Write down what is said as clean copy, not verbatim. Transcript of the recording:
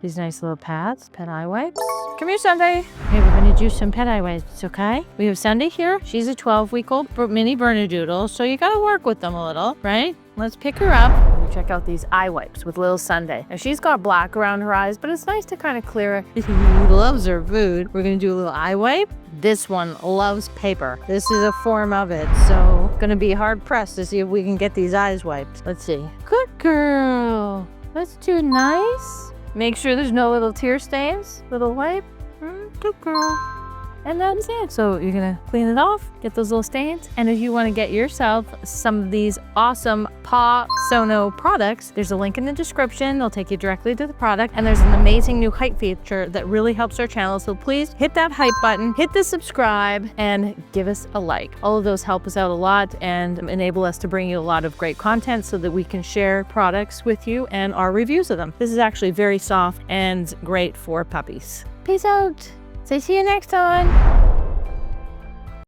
these nice little pads, pet eye wipes. Come here, Sunday. Okay, we're gonna do some pet eye wipes, okay? We have Sunday here. She's a 12-week-old Mini Bernadoodle, so you gotta work with them a little, right? Let's pick her up and check out these eye wipes with little Sunday. Now she's got black around her eyes, but it's nice to kind of clear it. She loves her food. We're gonna do a little eye wipe. This one loves paper. This is a form of it, so gonna be hard pressed to see if we can get these eyes wiped. Let's see. Good girl. Let's do nice. Make sure there's no little tear stains. Little wipe. Good girl. And that's it. So you're gonna clean it off, get those little stains. And if you wanna get yourself some of these awesome Pawsono products, there's a link in the description. They'll take you directly to the product. And there's an amazing new hype feature that really helps our channel. So please hit that hype button, hit the subscribe, and give us a like. All of those help us out a lot and enable us to bring you a lot of great content so that we can share products with you and our reviews of them. This is actually very soft and great for puppies. Peace out. So see you next time.